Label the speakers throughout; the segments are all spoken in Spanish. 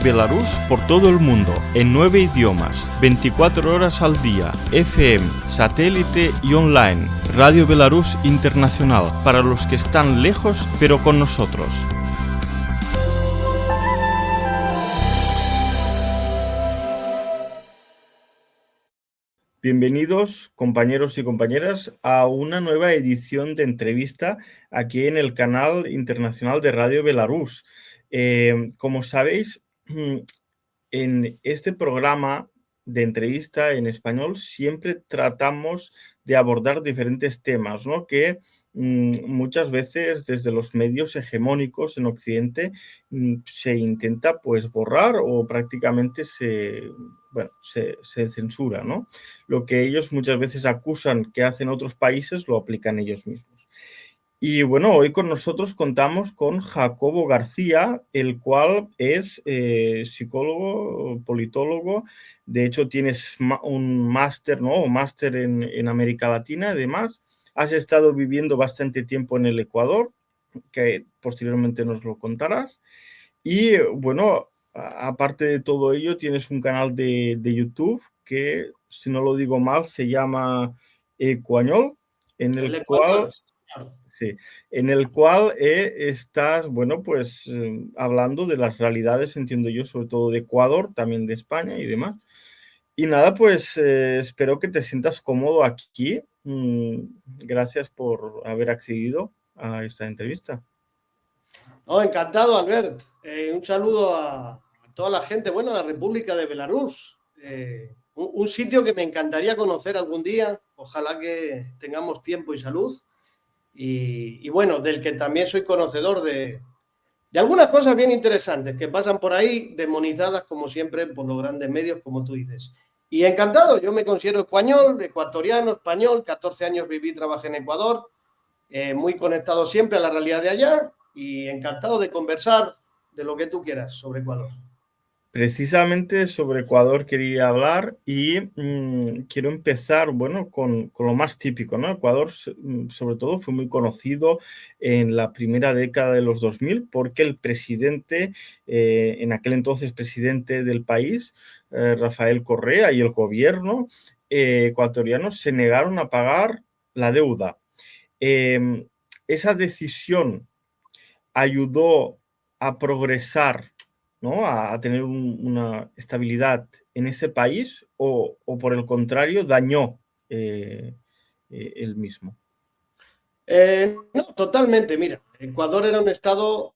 Speaker 1: Belarus por todo el mundo, en 9 idiomas, 24 horas al día, FM, satélite y online. Radio Belarus Internacional, para los que están lejos pero con nosotros. Bienvenidos, compañeros y compañeras, a una nueva edición de entrevista aquí en el canal internacional de Radio Belarus. Como sabéis, en este programa de entrevista en español siempre tratamos de abordar diferentes temas, ¿no? Que muchas veces desde los medios hegemónicos en Occidente se intenta pues borrar o prácticamente se censura, ¿no? Lo que ellos muchas veces acusan que hacen otros países lo aplican ellos mismos. Y bueno, hoy con nosotros contamos con Jacobo García, el cual es psicólogo, politólogo. De hecho, tienes un máster, ¿no? Un máster en América Latina, además. Has estado viviendo bastante tiempo en el Ecuador, que posteriormente nos lo contarás. Y bueno, aparte de todo ello, tienes un canal de YouTube que, si no lo digo mal, se llama Ecuañol, en el cual... Sí, en el cual estás, bueno, pues hablando de las realidades, entiendo yo, sobre todo de Ecuador, también de España y demás. Y nada, pues espero que te sientas cómodo aquí. Gracias por haber accedido a esta entrevista.
Speaker 2: Oh, encantado, Albert. Un saludo a toda la gente, bueno, a la República de Belarus. Un sitio que me encantaría conocer algún día. Ojalá que tengamos tiempo y salud. Y bueno, del que también soy conocedor de algunas cosas bien interesantes que pasan por ahí, demonizadas como siempre por los grandes medios, como tú dices. Y encantado, yo me considero español, ecuatoriano, español, 14 años viví y trabajé en Ecuador, muy conectado siempre a la realidad de allá y encantado de conversar de lo que tú quieras sobre Ecuador.
Speaker 1: Precisamente sobre Ecuador quería hablar y quiero empezar, bueno, con lo más típico, ¿no? Ecuador, sobre todo, fue muy conocido en la primera década de los 2000 porque el presidente, en aquel entonces presidente del país, Rafael Correa, y el gobierno ecuatoriano se negaron a pagar la deuda. Esa decisión ayudó a progresar, ¿no? A tener una estabilidad en ese país o por el contrario dañó el mismo.
Speaker 2: No, totalmente. Mira, Ecuador era un estado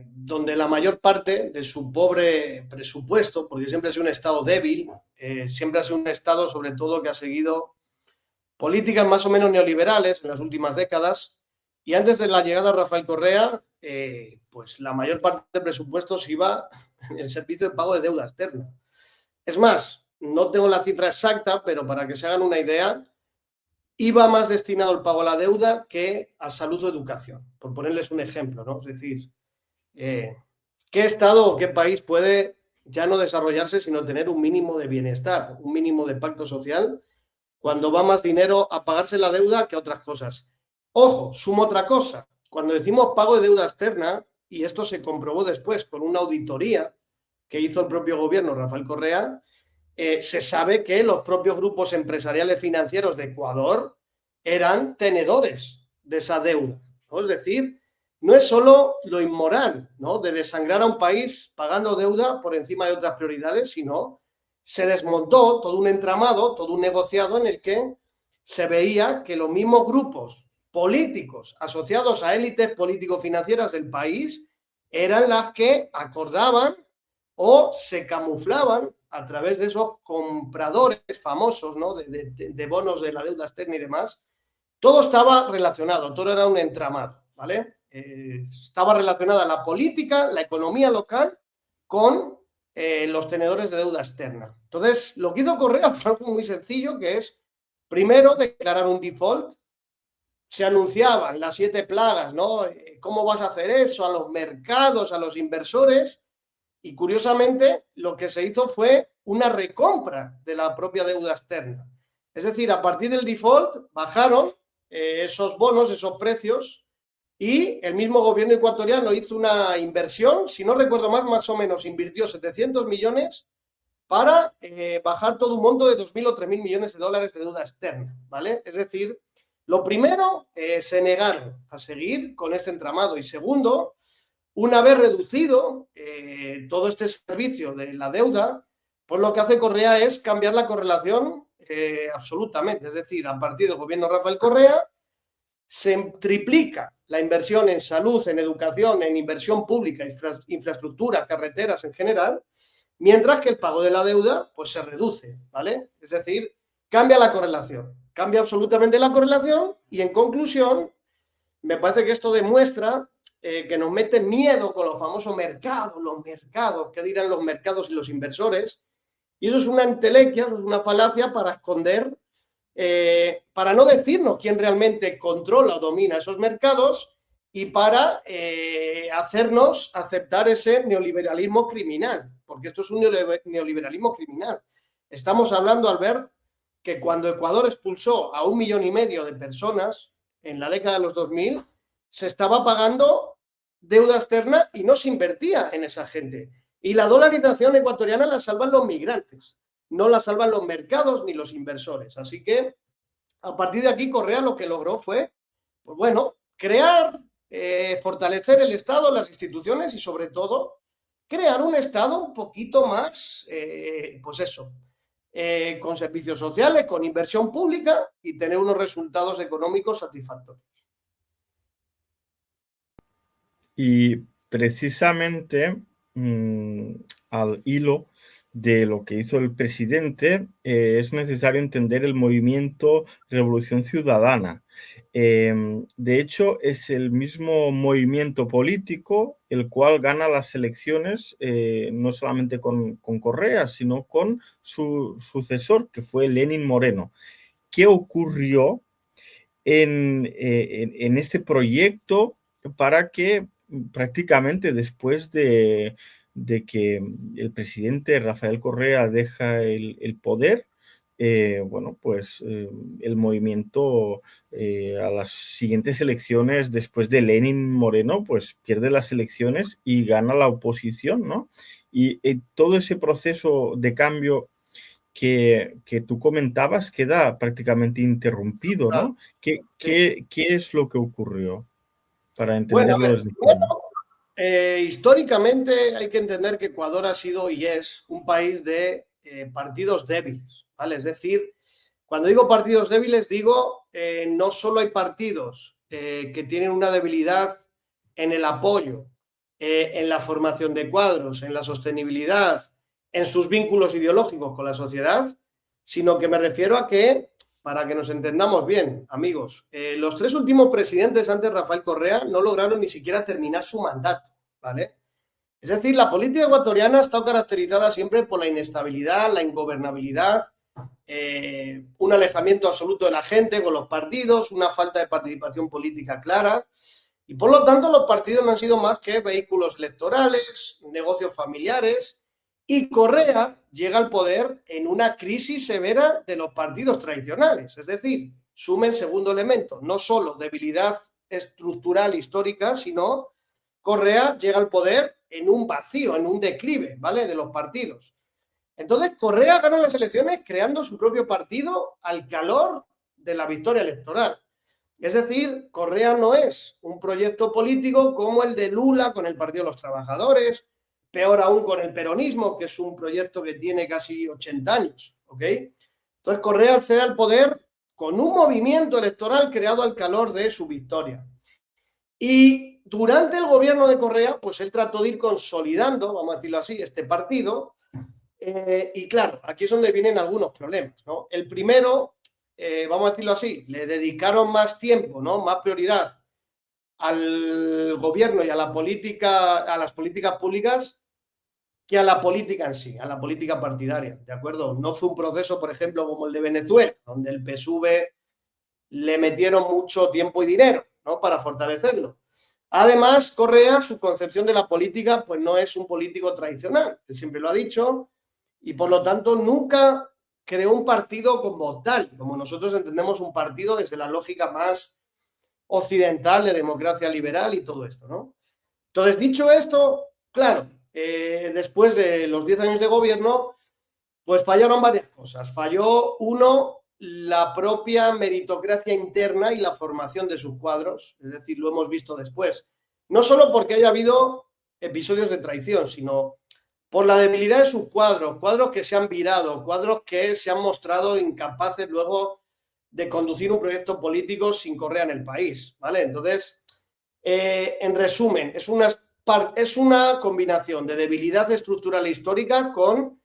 Speaker 2: donde la mayor parte de su pobre presupuesto, porque siempre ha sido un estado débil, siempre ha sido un estado sobre todo que ha seguido políticas más o menos neoliberales en las últimas décadas, y antes de la llegada de Rafael Correa, pues la mayor parte del presupuesto se iba en el servicio de pago de deuda externa. Es más, no tengo la cifra exacta, pero para que se hagan una idea, iba más destinado al pago a la deuda que a salud o educación, por ponerles un ejemplo, ¿no? Es decir, ¿qué estado o qué país puede ya no desarrollarse sino tener un mínimo de bienestar, un mínimo de pacto social, cuando va más dinero a pagarse la deuda que a otras cosas? Ojo, sumo otra cosa. Cuando decimos pago de deuda externa, y esto se comprobó después con una auditoría que hizo el propio gobierno, Rafael Correa, se sabe que los propios grupos empresariales financieros de Ecuador eran tenedores de esa deuda, ¿no? Es decir, no es solo lo inmoral, ¿no?, de desangrar a un país pagando deuda por encima de otras prioridades, sino se desmontó todo un entramado, todo un negociado en el que se veía que los mismos grupos políticos asociados a élites político-financieras del país eran las que acordaban o se camuflaban a través de esos compradores famosos, ¿no?, de bonos de la deuda externa y demás. Todo estaba relacionado, todo era un entramado, ¿vale? Estaba relacionada la política, la economía local con los tenedores de deuda externa. Entonces, lo que hizo Correa fue algo muy sencillo, que es, primero, declarar un default. Se anunciaban las 7 plagas, ¿no? ¿Cómo vas a hacer eso? A los mercados, a los inversores. Y curiosamente, lo que se hizo fue una recompra de la propia deuda externa. Es decir, a partir del default bajaron esos bonos, esos precios, Y el mismo gobierno ecuatoriano hizo una inversión, si no recuerdo más o menos invirtió 700 millones para bajar todo un monto de 2.000 o 3.000 millones de dólares de deuda externa, ¿vale? Es decir, lo primero, se negaron a seguir con este entramado y segundo, una vez reducido todo este servicio de la deuda, pues lo que hace Correa es cambiar la correlación absolutamente. Es decir, a partir del gobierno de Rafael Correa se triplica la inversión en salud, en educación, en inversión pública, infraestructura, carreteras en general, mientras que el pago de la deuda pues se reduce, ¿vale? Es decir, cambia la correlación, cambia absolutamente la correlación y en conclusión, me parece que esto demuestra que nos mete miedo con los famosos mercados, ¿qué dirán los mercados y los inversores? Y eso es una entelequia, eso es una falacia para esconder, para no decirnos quién realmente controla o domina esos mercados y para hacernos aceptar ese neoliberalismo criminal, porque esto es un neoliberalismo criminal. Estamos hablando, Albert, que cuando Ecuador expulsó a 1,5 millones de personas en la década de los 2000, se estaba pagando deuda externa y no se invertía en esa gente. Y la dolarización ecuatoriana la salvan los migrantes, no la salvan los mercados ni los inversores. Así que a partir de aquí Correa lo que logró fue, pues bueno, crear, fortalecer el Estado, las instituciones y sobre todo crear un Estado un poquito más, pues eso, con servicios sociales, con inversión pública y tener unos resultados económicos satisfactorios.
Speaker 1: Y precisamente al hilo de lo que hizo el presidente, es necesario entender el movimiento Revolución Ciudadana. De hecho, es el mismo movimiento político el cual gana las elecciones, no solamente con Correa, sino con su sucesor, que fue Lenín Moreno. ¿Qué ocurrió en este proyecto para que prácticamente después de que el presidente Rafael Correa deja el poder, bueno, pues el movimiento a las siguientes elecciones, después de Lenín Moreno, pues pierde las elecciones y gana la oposición, ¿no? Y todo ese proceso de cambio que tú comentabas queda prácticamente interrumpido,
Speaker 2: Claro,
Speaker 1: ¿no? ¿Qué,
Speaker 2: sí.
Speaker 1: qué es lo que ocurrió? Para
Speaker 2: Bueno, a
Speaker 1: entenderlo
Speaker 2: ver,
Speaker 1: desde
Speaker 2: primero,
Speaker 1: fuera.
Speaker 2: históricamente hay que entender que Ecuador ha sido y es un país de partidos débiles, ¿vale? Es decir, cuando digo partidos débiles, digo no solo hay partidos que tienen una debilidad en el apoyo, en la formación de cuadros, en la sostenibilidad, en sus vínculos ideológicos con la sociedad, sino que me refiero a que, para que nos entendamos bien, amigos, los 3 últimos presidentes antes de Rafael Correa no lograron ni siquiera terminar su mandato, ¿vale? Es decir, la política ecuatoriana ha estado caracterizada siempre por la inestabilidad, la ingobernabilidad, un alejamiento absoluto de la gente con los partidos, una falta de participación política clara y por lo tanto los partidos no han sido más que vehículos electorales, negocios familiares y Correa llega al poder en una crisis severa de los partidos tradicionales, es decir, sumen segundo elemento, no solo debilidad estructural histórica, sino Correa llega al poder en un vacío, en un declive, ¿vale? De los partidos. Entonces, Correa gana las elecciones creando su propio partido al calor de la victoria electoral. Es decir, Correa no es un proyecto político como el de Lula con el Partido de los Trabajadores, peor aún con el peronismo, que es un proyecto que tiene casi 80 años. ¿Ok? Entonces, Correa accede al poder con un movimiento electoral creado al calor de su victoria. Y durante el gobierno de Correa, pues él trató de ir consolidando, vamos a decirlo así, este partido. Y claro, aquí es donde vienen algunos problemas, ¿no? El primero, vamos a decirlo así, le dedicaron más tiempo, ¿no? Más prioridad al gobierno y a la política, a las políticas públicas que a la política en sí, a la política partidaria, ¿de acuerdo? No fue un proceso, por ejemplo, como el de Venezuela, donde el PSUV le metieron mucho tiempo y dinero, ¿no? Para fortalecerlo. Además, Correa, su concepción de la política, pues no es un político tradicional, él siempre lo ha dicho, y por lo tanto nunca creó un partido como tal, como nosotros entendemos un partido desde la lógica más occidental de democracia liberal y todo esto, ¿no? Entonces, dicho esto, claro, después de los 10 años de gobierno, pues fallaron varias cosas. Falló, uno, la propia meritocracia interna y la formación de sus cuadros, es decir, lo hemos visto después. No solo porque haya habido episodios de traición, sino por la debilidad de sus cuadros, cuadros que se han virado, cuadros que se han mostrado incapaces luego de conducir un proyecto político sin Correa en el país, ¿vale? Entonces, en resumen, es una combinación de debilidad estructural e histórica con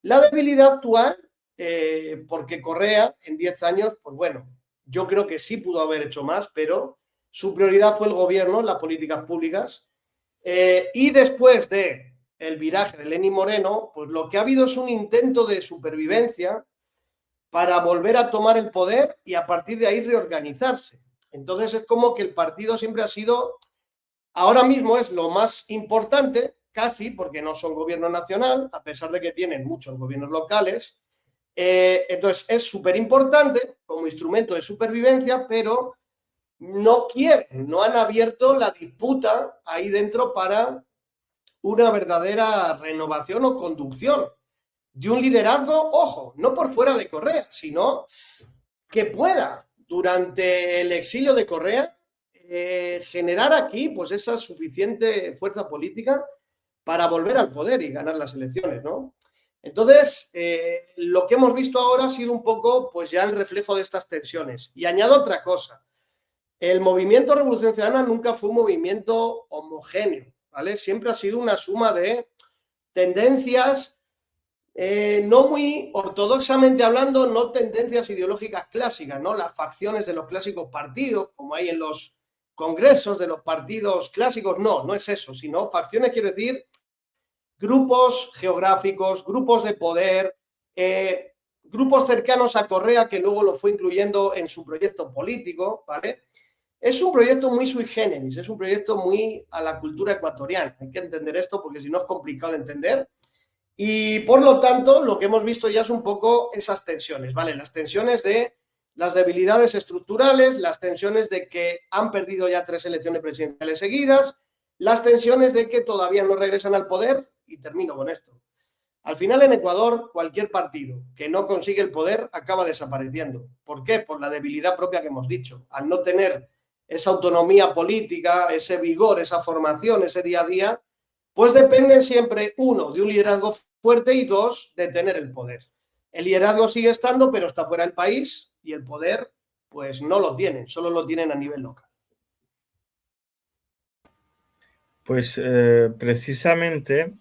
Speaker 2: la debilidad actual, porque Correa en 10 años, pues bueno, yo creo que sí pudo haber hecho más, pero su prioridad fue el gobierno, las políticas públicas, y después de el viraje de Lenín Moreno, pues lo que ha habido es un intento de supervivencia para volver a tomar el poder y a partir de ahí reorganizarse. Entonces es como que el partido siempre ha sido, ahora mismo es lo más importante, casi, porque no son gobierno nacional, a pesar de que tienen muchos gobiernos locales. Entonces es súper importante como instrumento de supervivencia, pero no quieren, no han abierto la disputa ahí dentro para una verdadera renovación o conducción de un liderazgo, ojo, no por fuera de Correa, sino que pueda, durante el exilio de Correa, generar aquí pues esa suficiente fuerza política para volver al poder y ganar las elecciones, ¿no? Entonces, lo que hemos visto ahora ha sido un poco pues ya el reflejo de estas tensiones. Y añado otra cosa, el movimiento Revolución Ciudadana nunca fue un movimiento homogéneo, ¿vale? Siempre ha sido una suma de tendencias, no muy ortodoxamente hablando, no tendencias ideológicas clásicas, ¿no? Las facciones de los clásicos partidos, como hay en los congresos de los partidos clásicos, no es eso, sino facciones, quiero decir, grupos geográficos, grupos de poder, grupos cercanos a Correa, que luego lo fue incluyendo en su proyecto político, ¿vale? Es un proyecto muy sui generis, es un proyecto muy a la cultura ecuatoriana. Hay que entender esto porque si no es complicado de entender. Y por lo tanto, lo que hemos visto ya es un poco esas tensiones, ¿vale? Las tensiones de las debilidades estructurales, las tensiones de que han perdido ya 3 elecciones presidenciales seguidas, las tensiones de que todavía no regresan al poder, y termino con esto. Al final en Ecuador, cualquier partido que no consigue el poder acaba desapareciendo. ¿Por qué? Por la debilidad propia que hemos dicho. Al no tener esa autonomía política, ese vigor, esa formación, ese día a día, pues dependen siempre, uno, de un liderazgo fuerte y dos, de tener el poder. El liderazgo sigue estando, pero está fuera del país y el poder, pues no lo tienen, solo lo tienen a nivel local.
Speaker 1: Pues precisamente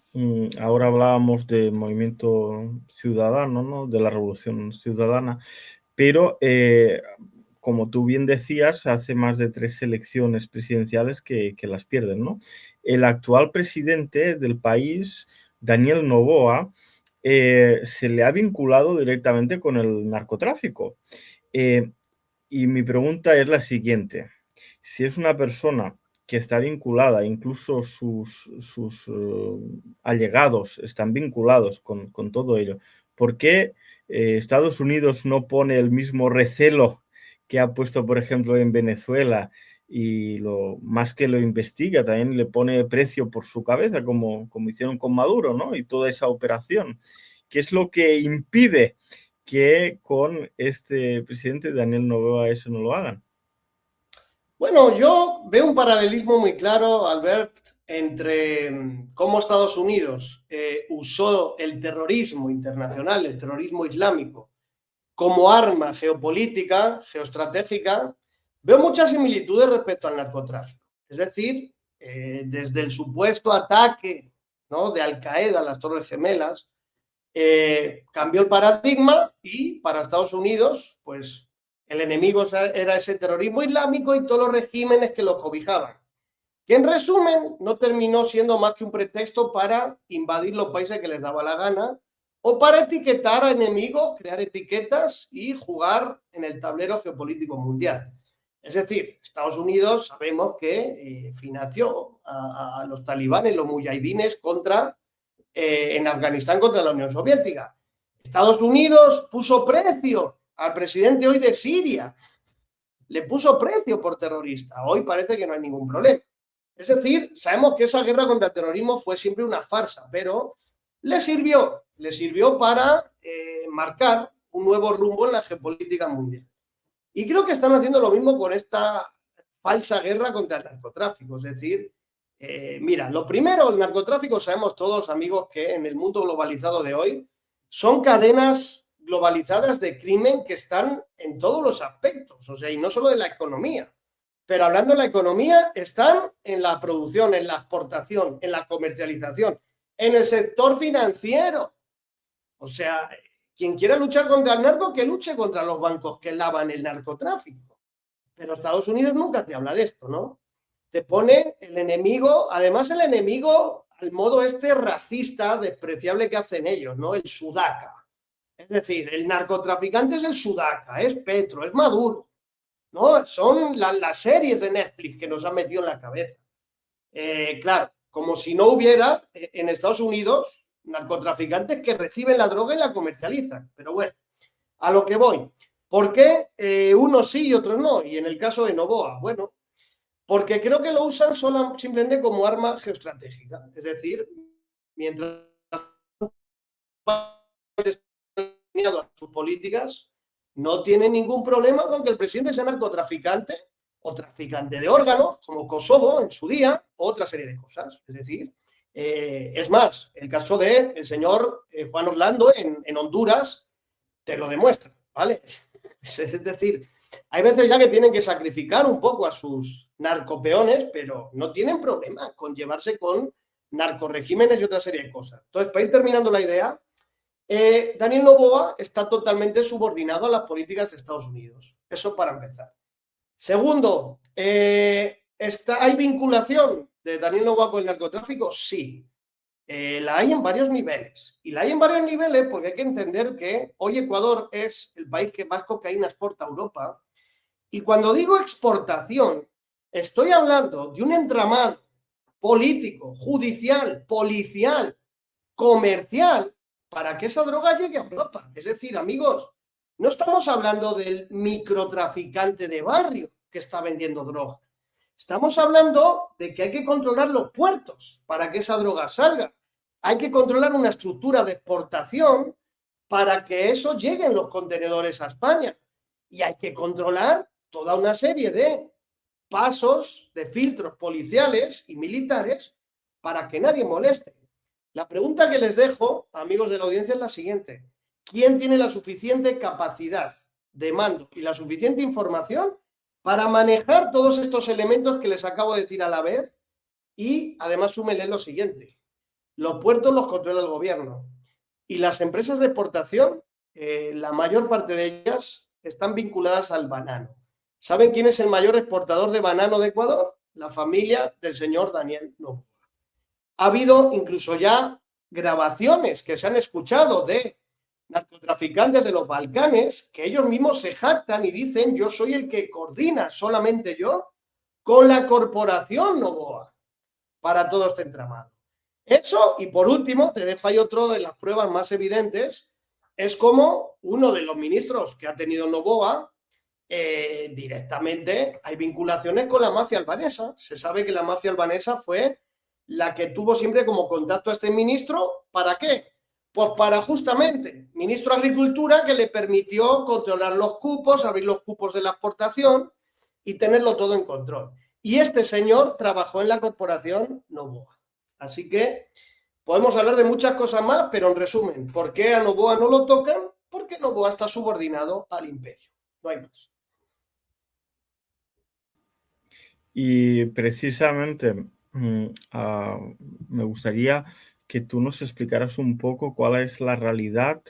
Speaker 1: ahora hablábamos de movimiento ciudadano, ¿no? De la revolución ciudadana, pero como tú bien decías, hace más de 3 elecciones presidenciales que las pierden, ¿no? El actual presidente del país, Daniel Noboa, se le ha vinculado directamente con el narcotráfico. Y mi pregunta es la siguiente: si es una persona que está vinculada, incluso sus allegados están vinculados con todo ello, ¿por qué Estados Unidos no pone el mismo recelo que ha puesto, por ejemplo, en Venezuela, y más que lo investiga, también le pone precio por su cabeza, como hicieron con Maduro, ¿no? Y toda esa operación? ¿Qué es lo que impide que con este presidente Daniel Noboa eso no lo hagan?
Speaker 2: Bueno, yo veo un paralelismo muy claro, Albert, entre cómo Estados Unidos usó el terrorismo internacional, el terrorismo islámico, como arma geopolítica, geoestratégica. Veo muchas similitudes respecto al narcotráfico. Es decir, desde el supuesto ataque, ¿no?, de Al Qaeda a las Torres Gemelas, cambió el paradigma y para Estados Unidos, pues el enemigo era ese terrorismo islámico y todos los regímenes que lo cobijaban, que en resumen no terminó siendo más que un pretexto para invadir los países que les daba la gana o para etiquetar a enemigos, crear etiquetas y jugar en el tablero geopolítico mundial. Es decir, Estados Unidos sabemos que financió a los talibanes, los mujahidines en Afganistán contra la Unión Soviética. Estados Unidos puso precio al presidente hoy de Siria, le puso precio por terrorista. Hoy parece que no hay ningún problema. Es decir, sabemos que esa guerra contra el terrorismo fue siempre una farsa, pero le sirvió para marcar un nuevo rumbo en la geopolítica mundial. Y creo que están haciendo lo mismo con esta falsa guerra contra el narcotráfico. Es decir, mira, lo primero, el narcotráfico, sabemos todos, amigos, que en el mundo globalizado de hoy son cadenas globalizadas de crimen que están en todos los aspectos, o sea, y no solo de la economía. Pero hablando de la economía, están en la producción, en la exportación, en la comercialización, en el sector financiero. O sea, quien quiera luchar contra el narco, que luche contra los bancos que lavan el narcotráfico. Pero Estados Unidos nunca te habla de esto, ¿no? Te pone el enemigo, además el enemigo al modo este racista, despreciable que hacen ellos, ¿no? El sudaca. Es decir, el narcotraficante es el sudaca, es Petro, es Maduro, ¿no? Son las series de Netflix que nos han metido en la cabeza. Claro, como si no hubiera en Estados Unidos narcotraficantes que reciben la droga y la comercializan. Pero bueno, a lo que voy. ¿Por qué unos sí y otros no? Y en el caso de Noboa, bueno, porque creo que lo usan simplemente como arma geoestratégica. Es decir, mientras a sus políticas, no tiene ningún problema con que el presidente sea narcotraficante o traficante de órganos, como Kosovo en su día, o otra serie de cosas. Es decir, es más, el caso del señor Juan Orlando en Honduras te lo demuestra, ¿vale? Es decir, hay veces ya que tienen que sacrificar un poco a sus narcopeones, pero no tienen problema con llevarse con narcoregímenes y otra serie de cosas. Entonces, para ir terminando la idea, Daniel Noboa está totalmente subordinado a las políticas de Estados Unidos. Eso para empezar. Segundo, ¿hay vinculación de Daniel Noboa con el narcotráfico? Sí. La hay en varios niveles. Y la hay en varios niveles porque hay que entender que hoy Ecuador es el país que más cocaína exporta a Europa. Y cuando digo exportación, estoy hablando de un entramado político, judicial, policial, comercial, para que esa droga llegue a Europa. Es decir, amigos, no estamos hablando del microtraficante de barrio que está vendiendo droga. Estamos hablando de que hay que controlar los puertos para que esa droga salga. Hay que controlar una estructura de exportación para que eso llegue en los contenedores a España. Y hay que controlar toda una serie de pasos, de filtros policiales y militares para que nadie moleste. La pregunta que les dejo, amigos de la audiencia, es la siguiente. ¿Quién tiene la suficiente capacidad de mando y la suficiente información para manejar todos estos elementos que les acabo de decir a la vez? Y además súmenle lo siguiente. Los puertos los controla el gobierno y las empresas de exportación, la mayor parte de ellas están vinculadas al banano. ¿Saben quién es el mayor exportador de banano de Ecuador? La familia del señor Daniel Noboa. Ha habido incluso ya grabaciones que se han escuchado de narcotraficantes de los Balcanes que ellos mismos se jactan y dicen: yo soy el que coordina, solamente yo, con la corporación Noboa para todo este entramado. Eso, y por último, te dejo ahí otro de las pruebas más evidentes, es como uno de los ministros que ha tenido Noboa, directamente hay vinculaciones con la mafia albanesa. Se sabe que la mafia albanesa fue la que tuvo siempre como contacto a este ministro. ¿Para qué? Pues para justamente, ministro de Agricultura, que le permitió controlar los cupos, abrir los cupos de la exportación y tenerlo todo en control. Y este señor trabajó en la corporación Noboa. Así que podemos hablar de muchas cosas más, pero en resumen, ¿por qué a Noboa no lo tocan? Porque Noboa está subordinado al imperio. No hay más.
Speaker 1: Y precisamente me gustaría que tú nos explicaras un poco cuál es la realidad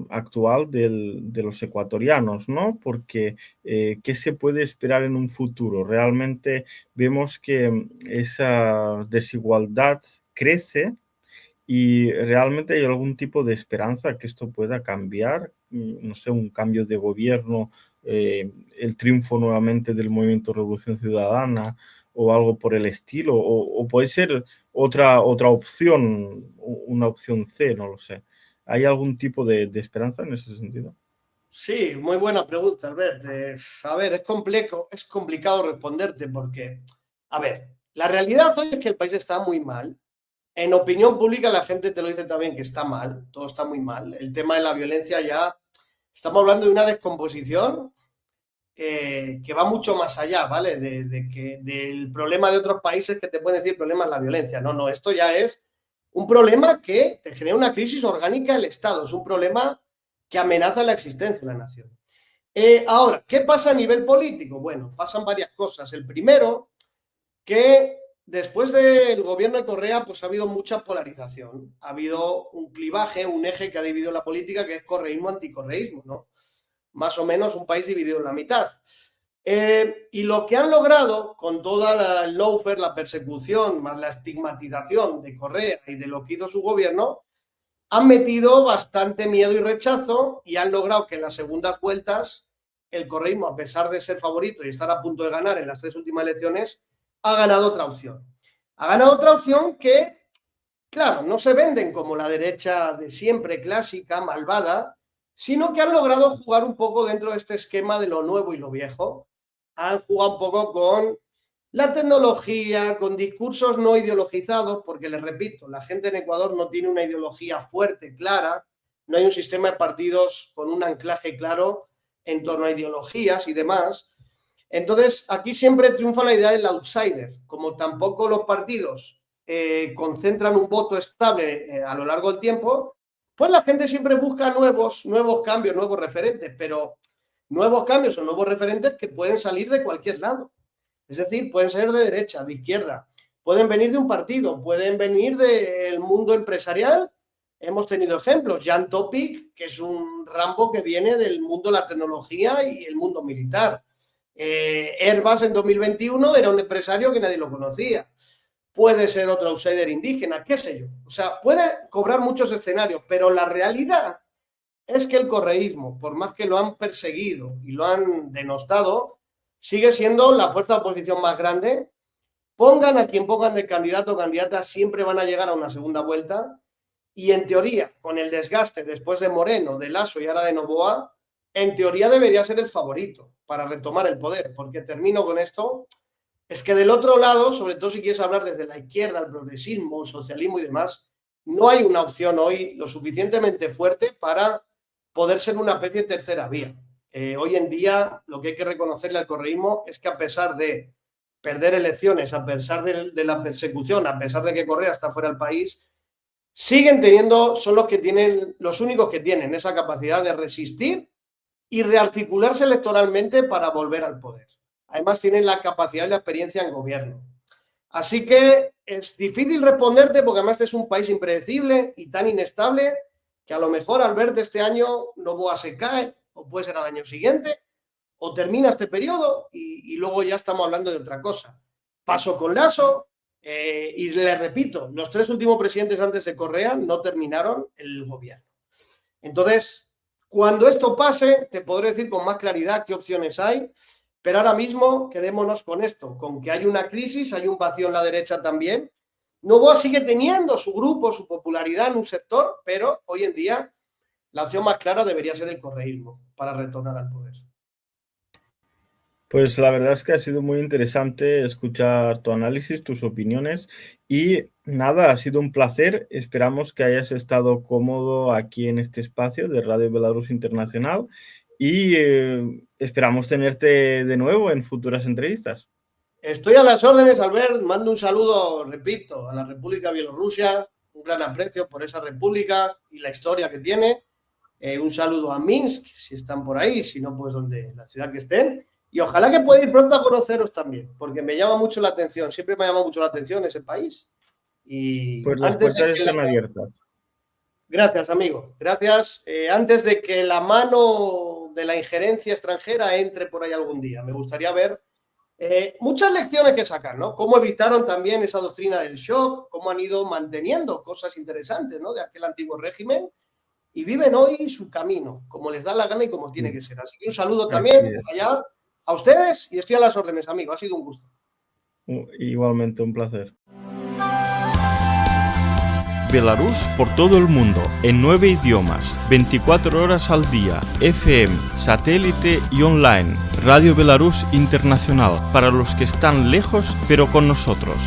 Speaker 1: actual de los ecuatorianos, ¿no? Porque ¿qué se puede esperar en un futuro? Realmente vemos que esa desigualdad crece y realmente hay algún tipo de esperanza que esto pueda cambiar, no sé, un cambio de gobierno, el triunfo nuevamente del movimiento Revolución Ciudadana o algo por el estilo, o puede ser otra opción, una opción C, no lo sé. ¿Hay algún tipo de esperanza en ese sentido?
Speaker 2: Sí, muy buena pregunta, Albert. A ver, es complicado responderte porque, a ver, la realidad hoy es que el país está muy mal. En opinión pública la gente te lo dice también que está mal, todo está muy mal. El tema de la violencia ya, estamos hablando de una descomposición que va mucho más allá, ¿vale? Del problema de otros países que te pueden decir problema es la violencia. No, no, esto ya es un problema que te genera una crisis orgánica del Estado, es un problema que amenaza la existencia de la nación. Ahora, ¿qué pasa a nivel político? Bueno, pasan varias cosas. El primero, que después del gobierno de Correa, pues ha habido mucha polarización. Ha habido un clivaje, un eje que ha dividido la política, que es correísmo-anticorreísmo, ¿no? Más o menos un país dividido en la mitad. Y lo que han logrado con toda el lawfare, la persecución, más la estigmatización de Correa y de lo que hizo su gobierno, han metido bastante miedo y rechazo y han logrado que en las segundas vueltas el correísmo, a pesar de ser favorito y estar a punto de ganar en las 3 últimas elecciones, ha ganado otra opción. Ha ganado otra opción que, claro, no se venden como la derecha de siempre, clásica, malvada, sino que han logrado jugar un poco dentro de este esquema de lo nuevo y lo viejo. Han jugado un poco con la tecnología, con discursos no ideologizados, porque les repito, la gente en Ecuador no tiene una ideología fuerte, clara, no hay un sistema de partidos con un anclaje claro en torno a ideologías y demás. Entonces, aquí siempre triunfa la idea del outsider, como tampoco los partidos concentran un voto estable a lo largo del tiempo, pues la gente siempre busca nuevos cambios, nuevos referentes, pero nuevos cambios o nuevos referentes que pueden salir de cualquier lado. Es decir, pueden ser de derecha, de izquierda, pueden venir de un partido, pueden venir del mundo empresarial. Hemos tenido ejemplos. Jan Topic, que es un Rambo que viene del mundo de la tecnología y el mundo militar. Airbus en 2021 era un empresario que nadie lo conocía. Puede ser otro outsider indígena, qué sé yo. O sea, puede cobrar muchos escenarios, pero la realidad es que el correísmo, por más que lo han perseguido y lo han denostado, sigue siendo la fuerza de oposición más grande. Pongan a quien pongan de candidato o candidata, siempre van a llegar a una segunda vuelta. Y en teoría, con el desgaste después de Moreno, de Lasso y ahora de Noboa, en teoría debería ser el favorito para retomar el poder. Porque termino con esto, es que del otro lado, sobre todo si quieres hablar desde la izquierda, el progresismo, el socialismo y demás, no hay una opción hoy lo suficientemente fuerte para poder ser una especie de tercera vía. Hoy en día lo que hay que reconocerle al correísmo es que a pesar de perder elecciones, a pesar de la persecución, a pesar de que Correa está fuera del país, siguen teniendo, son los únicos que tienen esa capacidad de resistir y rearticularse electoralmente para volver al poder. Además tienen la capacidad y la experiencia en gobierno. Así que es difícil responderte porque además este es un país impredecible y tan inestable que a lo mejor al ver de este año Noboa se cae, o puede ser al año siguiente, o termina este periodo y luego ya estamos hablando de otra cosa. Pasó con Lasso y le repito, los 3 últimos presidentes antes de Correa no terminaron el gobierno. Entonces, cuando esto pase, te podré decir con más claridad qué opciones hay, pero ahora mismo quedémonos con esto, con que hay una crisis, hay un vacío en la derecha también. Noboa sigue teniendo su grupo, su popularidad en un sector, pero hoy en día la opción más clara debería ser el correísmo para retornar al poder.
Speaker 1: Pues la verdad es que ha sido muy interesante escuchar tu análisis, tus opiniones y nada, ha sido un placer. Esperamos que hayas estado cómodo aquí en este espacio de Radio Belarus Internacional y esperamos tenerte de nuevo en futuras entrevistas.
Speaker 2: Estoy a las órdenes, Albert. Mando un saludo, repito, a la República Bielorrusia, un gran aprecio por esa república y la historia que tiene. Un saludo a Minsk, si están por ahí, si no, pues donde la ciudad que estén. Y ojalá que pueda ir pronto a conoceros también, porque me llama mucho la atención, siempre me ha llamado mucho la atención ese país. Y
Speaker 1: Pues las
Speaker 2: antes de
Speaker 1: puertas
Speaker 2: que la...
Speaker 1: están abiertas.
Speaker 2: Gracias, amigo. Gracias. Antes de que la mano de la injerencia extranjera entre por ahí algún día, me gustaría ver muchas lecciones que sacar, ¿no? Cómo evitaron también esa doctrina del shock, cómo han ido manteniendo cosas interesantes, ¿no? De aquel antiguo régimen y viven hoy su camino, como les da la gana y como tiene que ser. Así que un saludo
Speaker 1: Así
Speaker 2: también
Speaker 1: es.
Speaker 2: allá a ustedes y estoy a las órdenes, amigo. Ha sido un gusto.
Speaker 1: Igualmente un placer. Belarus por todo el mundo, en 9 idiomas, 24 horas al día, FM, satélite y online. Radio Belarus Internacional, para los que están lejos pero con nosotros.